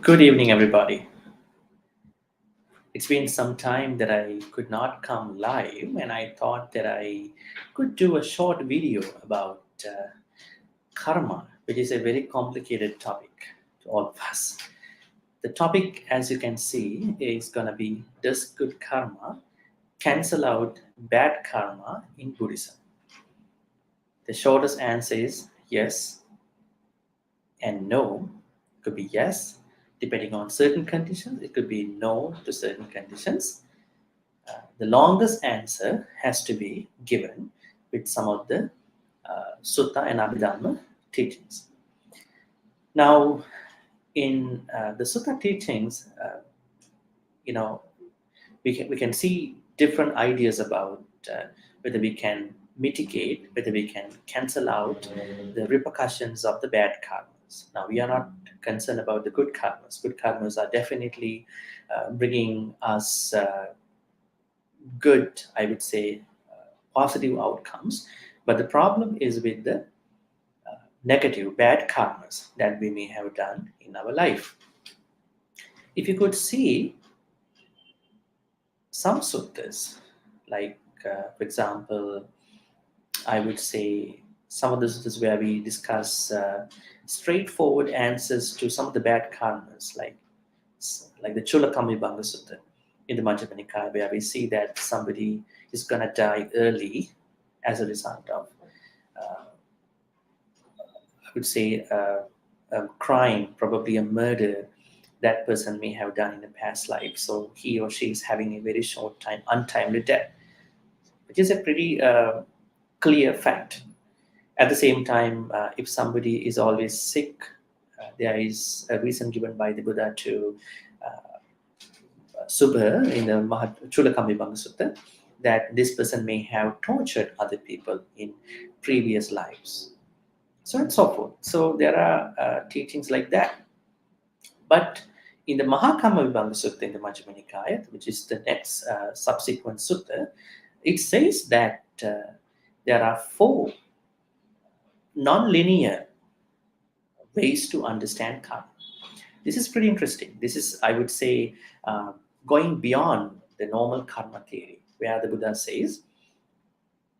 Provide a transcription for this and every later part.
Good evening, everybody. It's been some time that I could not come live, and I thought that I could do a short video about karma, which is a very complicated topic to all of us. The topic, as you can see, is going to be, does good karma cancel out bad karma in Buddhism? The shortest answer is yes and no. It could be yes, depending on certain conditions. It could be no to certain conditions. The longest answer has to be given with some of the Sutta and Abhidhamma teachings. Now, in the Sutta teachings, we can see different ideas about whether we can mitigate, whether we can cancel out the repercussions of the bad karmas. Now, we are not concerned about the good karmas. Good karmas are definitely bringing us good, I would say, positive outcomes. But the problem is with the negative, bad karmas that we may have done in our life. If you could see some suttas, like, for example, I would say some of the suttas where we discuss straightforward answers to some of the bad karmas, like the Chulakamibanga Sutta in the Majjhima Nikaya, where we see that somebody is going to die early as a result of, I would say, a crime, probably a murder that person may have done in a past life. So he or she is having a very short time, untimely death, which is a pretty clear fact. At the same time, if somebody is always sick, there is a reason given by the Buddha to Subha in the Chulakamibanga Sutta that this person may have tortured other people in previous lives, so and so forth. So there are teachings like that. But in the Mahakamavibanga Sutta in the Majjhima Nikaya, which is the next subsequent sutta, it says that there are four non-linear ways to understand karma. This is pretty interesting. This is, I would say, going beyond the normal karma theory, where the Buddha says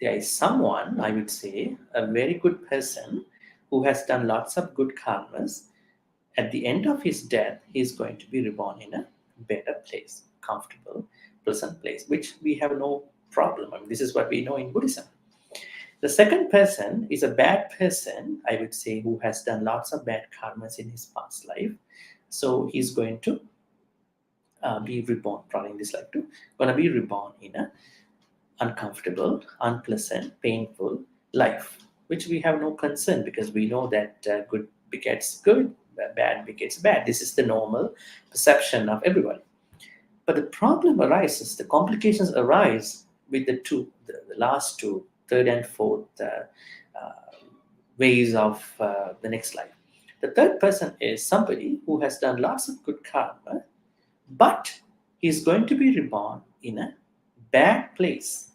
there is someone, I would say, a very good person who has done lots of good karmas. At the end of his death, he is going to be reborn in a better place, comfortable, pleasant place, which we have no problem. I mean, this is what we know in Buddhism. The second person is a bad person, I would say, who has done lots of bad karmas in his past life. So he's going to be reborn, probably in this life too, going to be reborn in a uncomfortable, unpleasant, painful life, which we have no concern because we know that good begets good, bad begets bad. This is the normal perception of everybody. But the problem arises, the complications arise with the last two, third and fourth ways of the next life. The third person is somebody who has done lots of good karma, but he's going to be reborn in a bad place.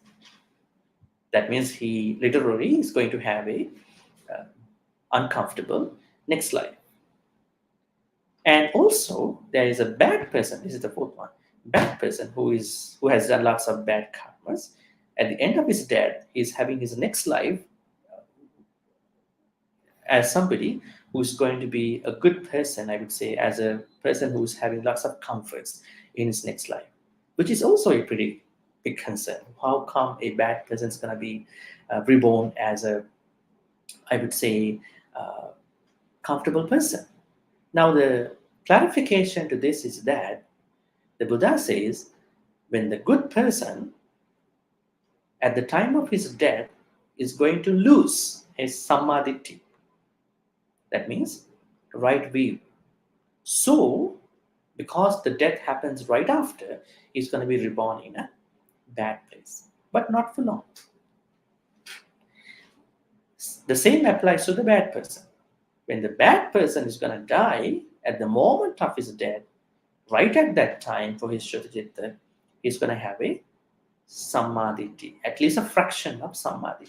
That means he literally is going to have a uncomfortable next life. And also, there is a bad person. This is the fourth one. Bad person who has done lots of bad karmas. At the end of his death, he's having his next life as somebody who's going to be a good person, I would say, as a person who's having lots of comforts in his next life, which is also a pretty big concern. How come a bad person is going to be reborn as a, I would say, comfortable person? Now, the clarification to this is that the Buddha says when the good person at the time of his death is going to lose his samadhi, that means right view. So, because the death happens right after, he's going to be reborn in a bad place, but not for long. The same applies to the bad person. When the bad person is going to die at the moment of his death, right at that time for his Shuddhacitta, he's going to have a samadhi, at least a fraction of samadhi.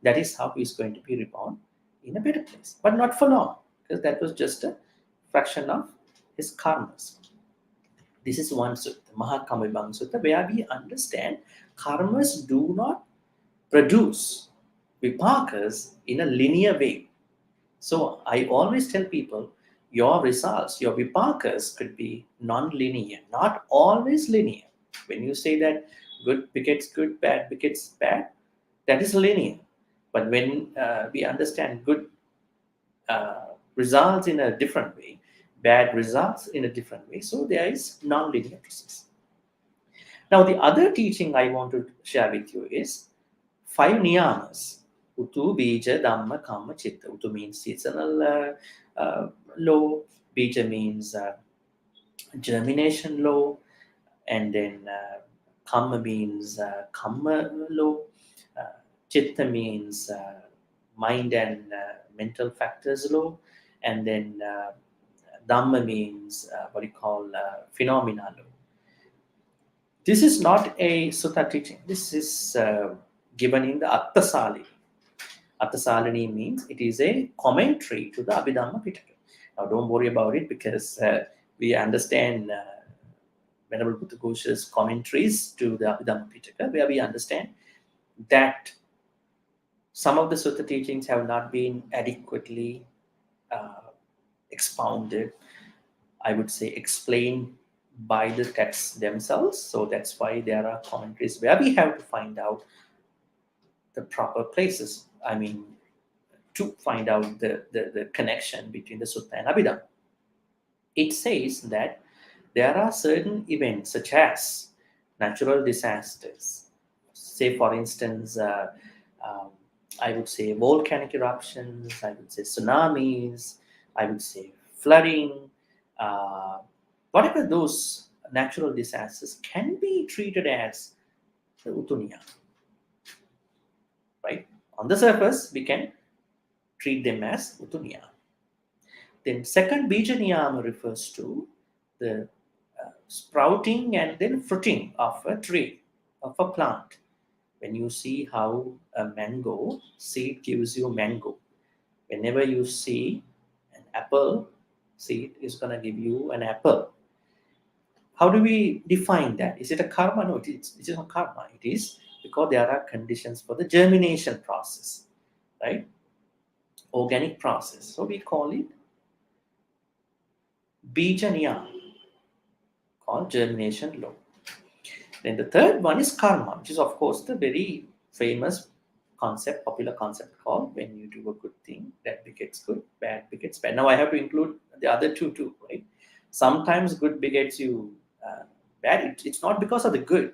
That is how he's going to be reborn in a better place, but not for long, because that was just a fraction of is karmas. This is one sutta, Mahakamibang Sutta, where we understand karmas do not produce vipakas in a linear way. So I always tell people your results, your vipakas could be non-linear, not always linear. When you say that good begets good, bad begets bad, that is linear. But when we understand good results in a different way, bad results in a different way, so there is non-linear process. Now, the other teaching I want to share with you is five niyamas. Utu, Bija, Dhamma, Kama, Chitta. Utu means seasonal law. Bija means germination law. And then Kama means Kama law. Chitta means mind and mental factors law. And then Dhamma means what you call phenomena law. This is not a sutta teaching. This is given in the Attasalini. Attasalini means it is a commentary to the Abhidhamma Pitaka. Now, don't worry about it because we understand Venerable Buddha Ghosha's commentaries to the Abhidhamma Pitaka, where we understand that some of the sutta teachings have not been adequately expounded, I would say explained by the texts themselves. So that's why there are commentaries where we have to find out the proper places. I mean, to find out the connection between the sutta and Abhidhamma. It says that there are certain events such as natural disasters. Say, for instance, I would say volcanic eruptions, I would say tsunamis, I would say flooding, whatever those natural disasters can be treated as the utunya. Right? On the surface, we can treat them as utunya. Then second bija niyama refers to the sprouting and then fruiting of a tree, of a plant. When you see how a mango seed gives you mango, whenever you see an apple seed is going to give you an apple. How do we define that? Is it a karma? No, it is not karma. It is because there are conditions for the germination process, right? Organic process. So we call it bija niyama, called germination law. Then the third one is karma, which is of course the very famous concept, popular concept called when you do a good thing, that begets good, bad begets bad. Now I have to include the other two too, right? Sometimes good begets you bad. It's not because of the good,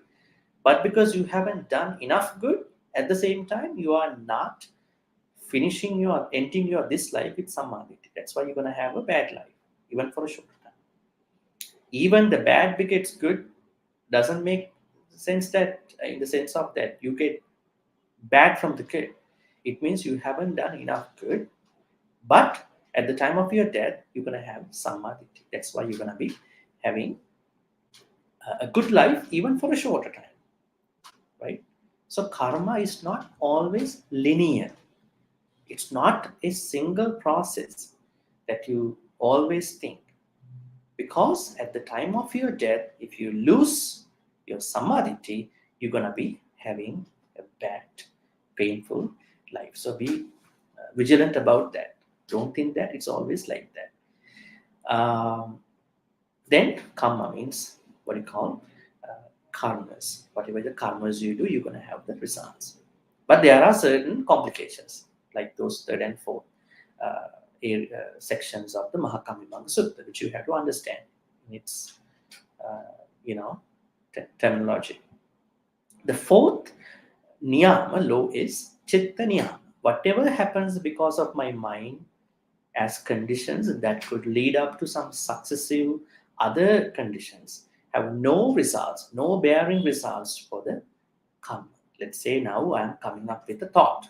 but because you haven't done enough good. At the same time, you are not ending your this life with samadhi. That's why you're going to have a bad life, even for a short time. Even the bad begets good doesn't make sense that in the sense of that you get bad from the good. It means you haven't done enough good, but at the time of your death, you're going to have samadhi. That's why you're going to be having a good life even for a shorter time, right? So karma is not always linear. It's not a single process that you always think. Because at the time of your death, if you lose your samadhi, you're going to be having a bad, painful life. So be vigilant about that. Don't think that it's always like that. Then karma means what you call karmas. Whatever the karmas you do, you're going to have the results. But there are certain complications, like those third and fourth sections of the Mahakamibanga Sutta, which you have to understand in its, terminology. The fourth niyama law is chitta niyama. Whatever happens because of my mind as conditions that could lead up to some successive other conditions have no results, no bearing results for the karma. Let's say now I'm coming up with a thought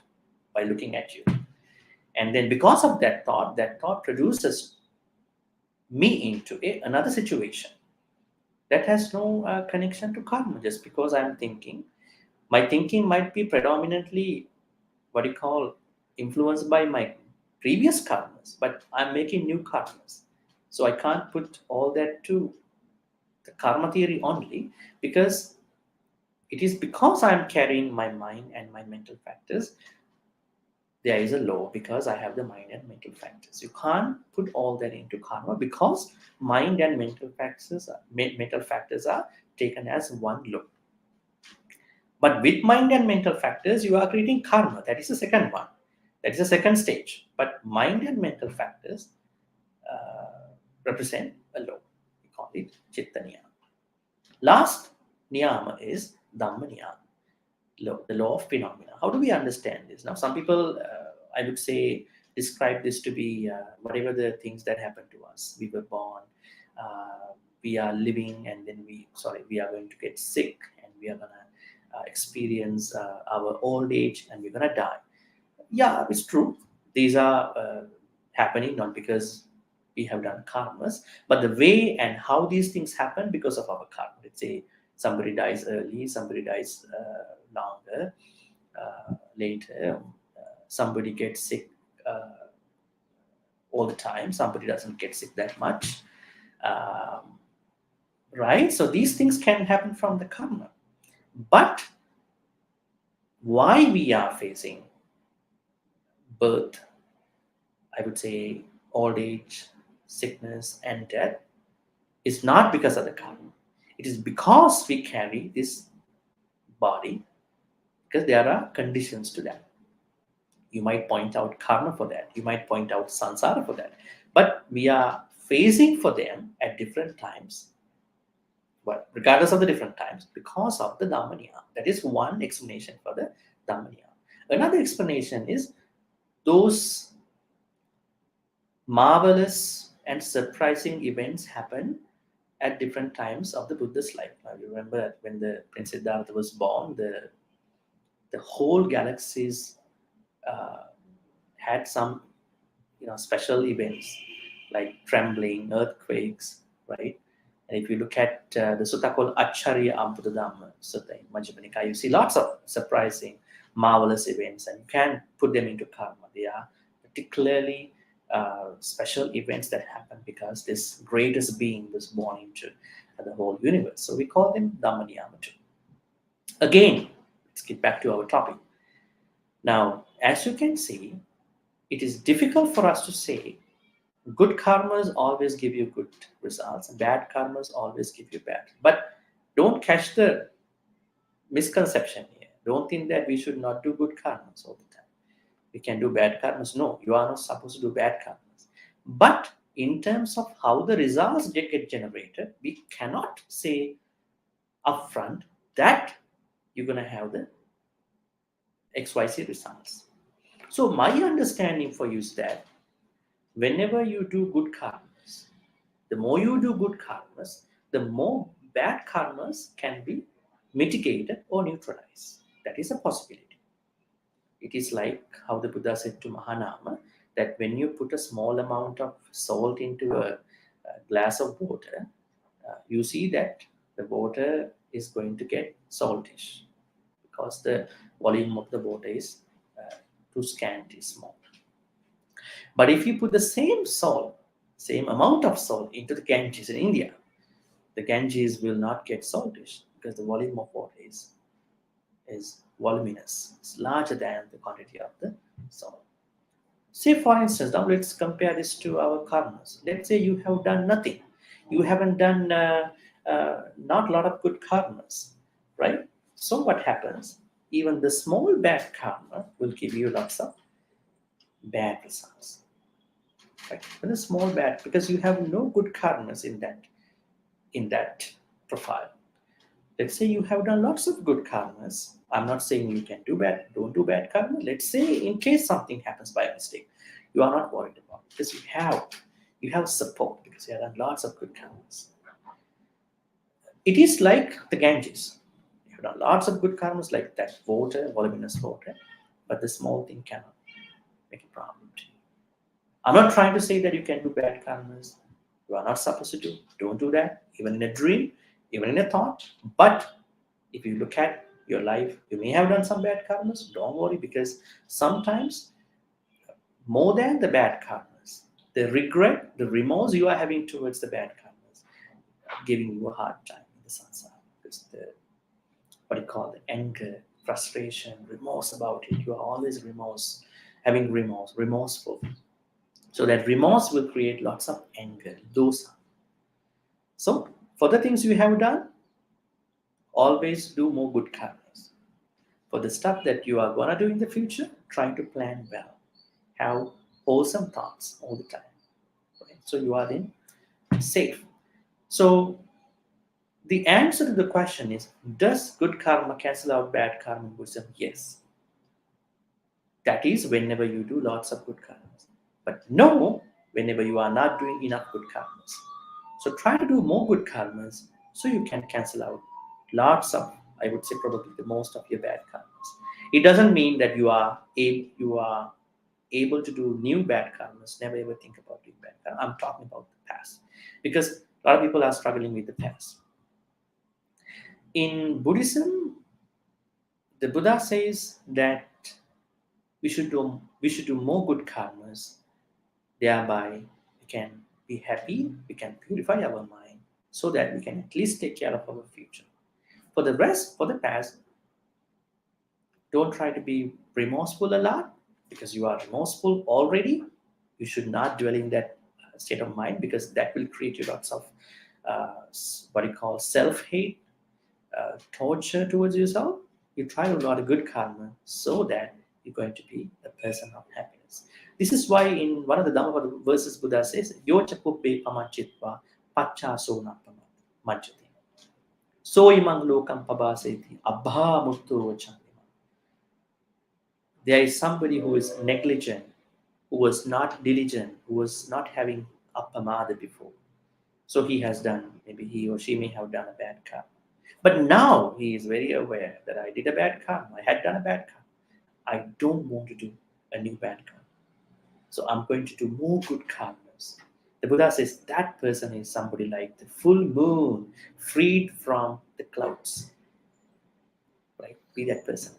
by looking at you. And then because of that thought produces me into another situation that has no connection to karma. Just because I'm thinking, my thinking might be predominantly what you call influenced by my previous karmas, but I'm making new karmas. So I can't put all that to the karma theory only, because it is because I'm carrying my mind and my mental factors. There is a law because I have the mind and mental factors. You can't put all that into karma because mind and mental factors are taken as one law. But with mind and mental factors, you are creating karma. That is the second one. That is the second stage. But mind and mental factors represent a law. We call it chitta niyama. Last niyama is dhamma niyama, the law of phenomena. How do we understand this? Now, some people, I would say, describe this to be whatever the things that happen to us. We were born, we are living, and then we are going to get sick, and we are going to experience our old age, and we're going to die. Yeah, it's true. These are happening not because we have done karmas, but the way and how these things happen because of our karma. Let's say somebody dies early, somebody dies longer, later, somebody gets sick all the time, somebody doesn't get sick that much. Right? So these things can happen from the karma. But why we are facing birth, I would say old age, sickness, and death is not because of the karma. It is because we carry this body, because there are conditions to that. You might point out karma for that. You might point out samsara for that. But we are facing for them at different times. But regardless of the different times, because of the Dhammaniyam. That is one explanation for the Dhammaniyam. Another explanation is those marvelous and surprising events happen at different times of the Buddha's life. Now, you remember when the Prince Siddhartha was born, the whole galaxies had some special events like trembling, earthquakes, right? And if you look at the sutta called Acharya Abhuddhamma Sutta in Majjhima Nikaya, you see lots of surprising, marvelous events, and you can put them into karma. They are particularly special events that happen because this greatest being was born into the whole universe. So we call them Dhamma Niyama too. Again, let's get back to our topic. Now, as you can see, it is difficult for us to say good karmas always give you good results and bad karmas always give you bad. But don't catch the misconception here. Don't think that we should not do good karmas all the time. We can do bad karmas. No, you are not supposed to do bad karmas. But in terms of how the results get generated, we cannot say upfront that you're going to have the XYZ results. So my understanding for you is that whenever you do good karmas, the more you do good karmas, the more bad karmas can be mitigated or neutralized. That is a possibility. It is like how the Buddha said to Mahanama that when you put a small amount of salt into a glass of water, you see that the water is going to get saltish because the volume of the water is too scant, is small. But if you put the same salt, same amount of salt into the Ganges in India, the Ganges will not get saltish because the volume of water is voluminous. It's larger than the quantity of the salt. Say, for instance, now let's compare this to our karmas. Let's say you have done nothing. You haven't done not a lot of good karmas, right? So what happens? Even the small bad karma will give you lots of bad results. Right? But a small bad, because you have no good karmas in that profile. Let's say you have done lots of good karmas. I'm not saying you can don't do bad karma. Let's say in case something happens by mistake, you are not worried about it because you have support because you have done lots of good karmas. It is like the Ganges. You have done lots of good karmas like that water, voluminous water, but the small thing cannot make a problem to you. I'm not trying to say that you can do bad karmas. You are not supposed to do. Don't do that, even in a dream, even in a thought. But if you look at your life, you may have done some bad karmas. Don't worry, because sometimes more than the bad karmas, The regret, the remorse you are having towards the bad karmas, giving you a hard time in the samsara. It's the what you call the anger, frustration, remorse about it. You are always having remorse, remorseful. So that remorse will create lots of anger, dosa. So for the things you have done, always do more good karmas. For the stuff that you are gonna do in the future, try to plan well. Have wholesome thoughts all the time. Right? So you are then safe. So the answer to the question is, does good karma cancel out bad karma in Buddhism? Yes. That is whenever you do lots of good karmas. But no, whenever you are not doing enough good karmas. So try to do more good karmas so you can cancel out lots of, I would say probably the most of your bad karmas. It doesn't mean that you are able to do new bad karmas. Never ever think about doing bad karma. I'm talking about the past. Because a lot of people are struggling with the past. In Buddhism, the Buddha says that we should do more good karmas. Thereby, we can be happy, we can purify our mind, so that we can at least take care of our future. For the rest, for the past, don't try to be remorseful a lot because you are remorseful already. You should not dwell in that state of mind because that will create you lots of what you call self-hate, torture towards yourself. You try to do a lot of good karma so that you're going to be a person of happiness. This is why in one of the Dhammapada verses, Buddha says, Yocha puppe pamachitva pachaso majjati. So imang lokam pabaseti abha muttu vachandima. There is somebody who is negligent, who was not diligent, who was not having appamada before. So he has done, maybe he or she may have done a bad karma. But now he is very aware that I did a bad karma. I had done a bad karma. I don't want to do a new bad karma. So I'm going to do more good karmas. The Buddha says that person is somebody like the full moon, freed from the clouds. Right? Be that person.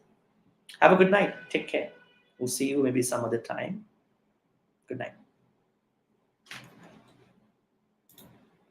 Have a good night. Take care. We'll see you maybe some other time. Good night.